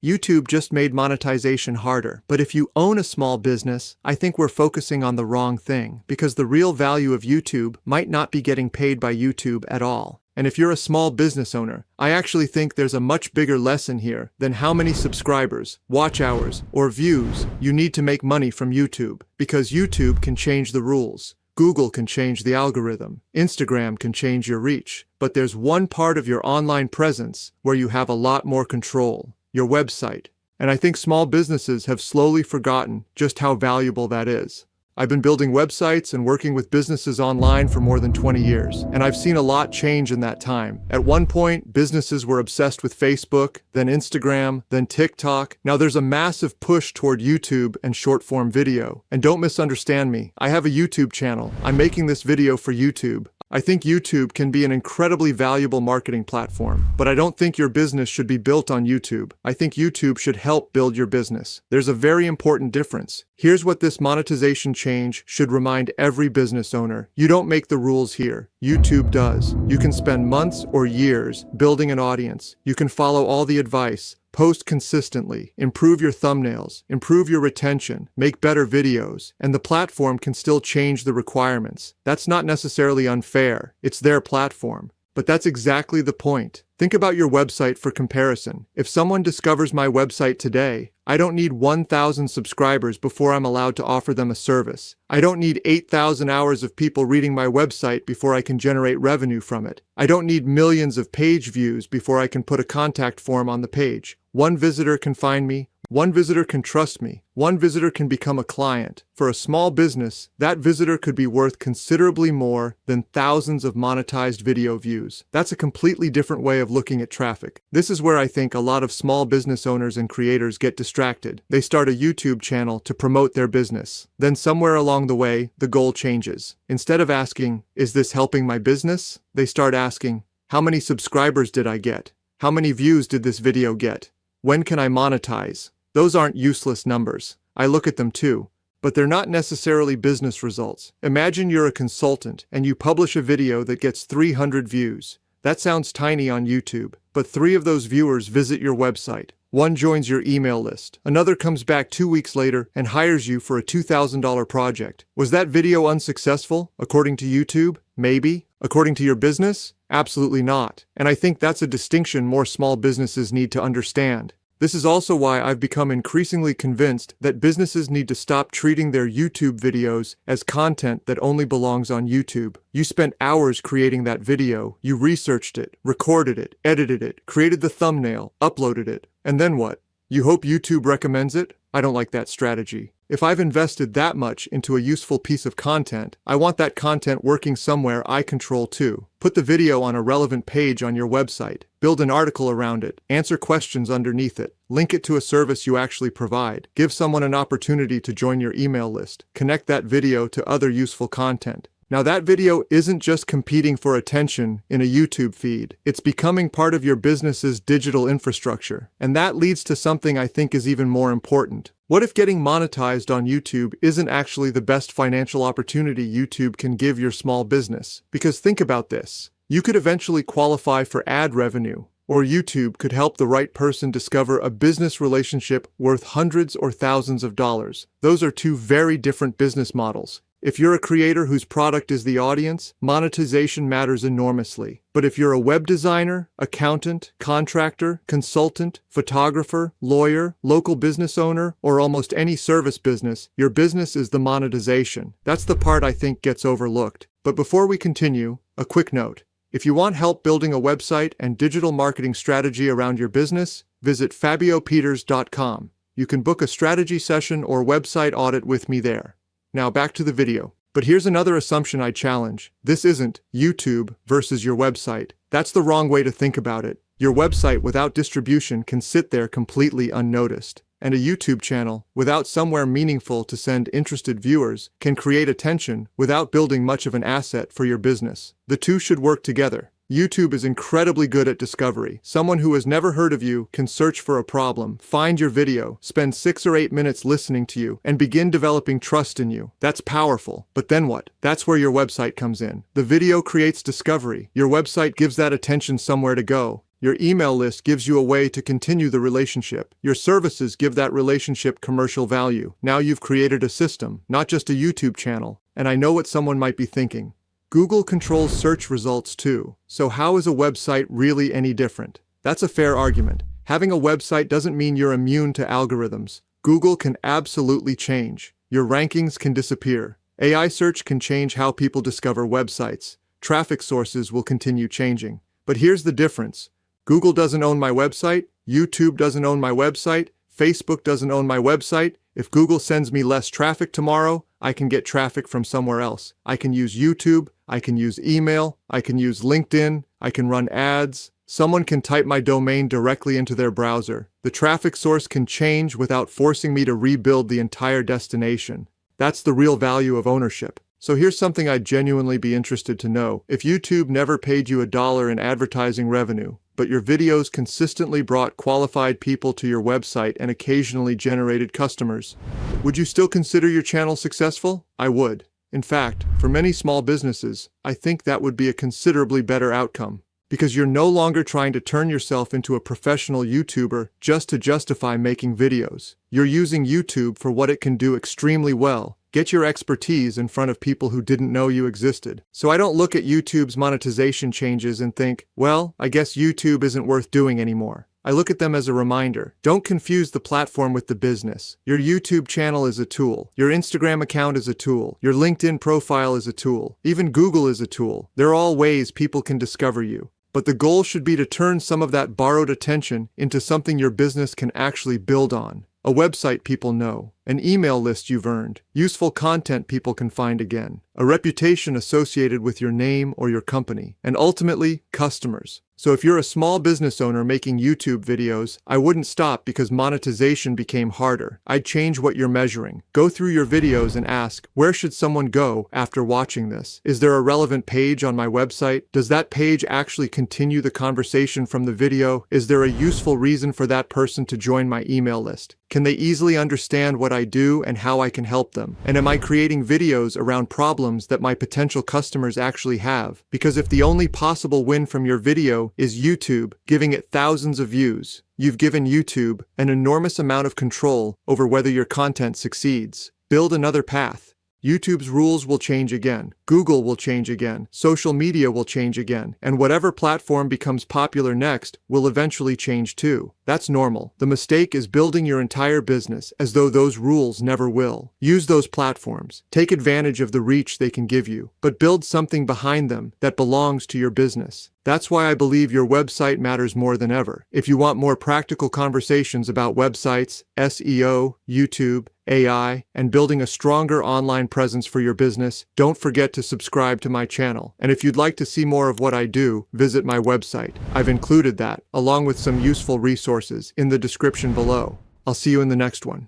YouTube just made monetization harder. But if you own a small business, I think we're focusing on the wrong thing, because the real value of YouTube might not be getting paid by YouTube at all. And if you're a small business owner, I actually think there's a much bigger lesson here than how many subscribers, watch hours, or views you need to make money from YouTube, because YouTube can change the rules. Google can change the algorithm. Instagram can change your reach. But there's one part of your online presence where you have a lot more control: your website. And I think small businesses have slowly forgotten just how valuable that is. I've been building websites and working with businesses online for more than 20 years, and I've seen a lot change in that time. At one point, businesses were obsessed with Facebook, then Instagram, then TikTok. Now there's a massive push toward YouTube and short-form video. And don't misunderstand me, I have a YouTube channel. I'm making this video for YouTube. I think YouTube can be an incredibly valuable marketing platform, but I don't think your business should be built on YouTube. I think YouTube should help build your business. There's a very important difference. Here's what this monetization change should remind every business owner. You don't make the rules here. YouTube does. You can spend months or years building an audience. You can follow all the advice, post consistently, improve your thumbnails, improve your retention, make better videos, and the platform can still change the requirements. That's not necessarily unfair. It's their platform. But that's exactly the point. Think about your website for comparison. If someone discovers my website today, I don't need 1,000 subscribers before I'm allowed to offer them a service. I don't need 8,000 hours of people reading my website before I can generate revenue from it. I don't need millions of page views before I can put a contact form on the page. One visitor can find me. One visitor can trust me. One visitor can become a client. For a small business, that visitor could be worth considerably more than thousands of monetized video views. That's a completely different way of looking at traffic. This is where I think a lot of small business owners and creators get distracted. They start a YouTube channel to promote their business. Then somewhere along the way, the goal changes. Instead of asking, "Is this helping my business?" they start asking, "How many subscribers did I get? How many views did this video get? When can I monetize?" Those aren't useless numbers. I look at them too. But they're not necessarily business results. Imagine you're a consultant and you publish a video that gets 300 views. That sounds tiny on YouTube, but 3 of those viewers visit your website. One joins your email list. Another comes back 2 weeks later and hires you for a $2,000 project. Was that video unsuccessful, according to YouTube? Maybe. According to your business? Absolutely not. And I think that's a distinction more small businesses need to understand. This is also why I've become increasingly convinced that businesses need to stop treating their YouTube videos as content that only belongs on YouTube. You spent hours creating that video, you researched it, recorded it, edited it, created the thumbnail, uploaded it, and then what? You hope YouTube recommends it? I don't like that strategy. If I've invested that much into a useful piece of content, I want that content working somewhere I control too. Put the video on a relevant page on your website. Build an article around it. Answer questions underneath it. Link it to a service you actually provide. Give someone an opportunity to join your email list. Connect that video to other useful content. Now that video isn't just competing for attention in a YouTube feed. It's becoming part of your business's digital infrastructure. And that leads to something I think is even more important. What if getting monetized on YouTube isn't actually the best financial opportunity YouTube can give your small business? Because think about this. You could eventually qualify for ad revenue, or YouTube could help the right person discover a business relationship worth hundreds or thousands of dollars. Those are 2 very different business models. If you're a creator whose product is the audience, monetization matters enormously. But if you're a web designer, accountant, contractor, consultant, photographer, lawyer, local business owner, or almost any service business, your business is the monetization. That's the part I think gets overlooked. But before we continue, a quick note. If you want help building a website and digital marketing strategy around your business, visit FabioPeters.com. You can book a strategy session or website audit with me there. Now back to the video. But here's another assumption I challenge. This isn't YouTube versus your website. That's the wrong way to think about it. Your website without distribution can sit there completely unnoticed. And a YouTube channel, without somewhere meaningful to send interested viewers, can create attention without building much of an asset for your business. The 2 should work together. YouTube is incredibly good at discovery. Someone who has never heard of you can search for a problem, find your video, spend 6 or 8 minutes listening to you, and begin developing trust in you. That's powerful. But then what? That's where your website comes in. The video creates discovery. Your website gives that attention somewhere to go. Your email list gives you a way to continue the relationship. Your services give that relationship commercial value. Now you've created a system, not just a YouTube channel. And I know what someone might be thinking. Google controls search results too. So how is a website really any different? That's a fair argument. Having a website doesn't mean you're immune to algorithms. Google can absolutely change. Your rankings can disappear. AI search can change how people discover websites. Traffic sources will continue changing. But here's the difference. Google doesn't own my website. YouTube doesn't own my website. Facebook doesn't own my website. If Google sends me less traffic tomorrow, I can get traffic from somewhere else. I can use YouTube. I can use email. I can use LinkedIn. I can run ads. Someone can type my domain directly into their browser. The traffic source can change without forcing me to rebuild the entire destination. That's the real value of ownership. So here's something I'd genuinely be interested to know. If YouTube never paid you $1 in advertising revenue, but your videos consistently brought qualified people to your website and occasionally generated customers, would you still consider your channel successful? I would. In fact, for many small businesses, I think that would be a considerably better outcome. Because you're no longer trying to turn yourself into a professional YouTuber just to justify making videos. You're using YouTube for what it can do extremely well. Get your expertise in front of people who didn't know you existed. So I don't look at YouTube's monetization changes and think, well, I guess YouTube isn't worth doing anymore. I look at them as a reminder. Don't confuse the platform with the business. Your YouTube channel is a tool. Your Instagram account is a tool. Your LinkedIn profile is a tool. Even Google is a tool. They're all ways people can discover you. But the goal should be to turn some of that borrowed attention into something your business can actually build on. A website people know, an email list you've earned, useful content people can find again, a reputation associated with your name or your company, and ultimately, customers. So if you're a small business owner making YouTube videos, I wouldn't stop because monetization became harder. I'd change what you're measuring. Go through your videos and ask, where should someone go after watching this? Is there a relevant page on my website? Does that page actually continue the conversation from the video? Is there a useful reason for that person to join my email list? Can they easily understand what I do and how I can help them? And am I creating videos around problems that my potential customers actually have? Because if the only possible win from your video is YouTube giving it thousands of views, you've given YouTube an enormous amount of control over whether your content succeeds. Build another path. YouTube's rules will change again. Google will change again. Social media will change again. And whatever platform becomes popular next will eventually change too. That's normal. The mistake is building your entire business as though those rules never will. Use those platforms. Take advantage of the reach they can give you, but build something behind them that belongs to your business. That's why I believe your website matters more than ever. If you want more practical conversations about websites, SEO, YouTube, AI, and building a stronger online presence for your business, don't forget to subscribe to my channel. And if you'd like to see more of what I do, visit my website. I've included that, along with some useful resources, in the description below. I'll see you in the next one.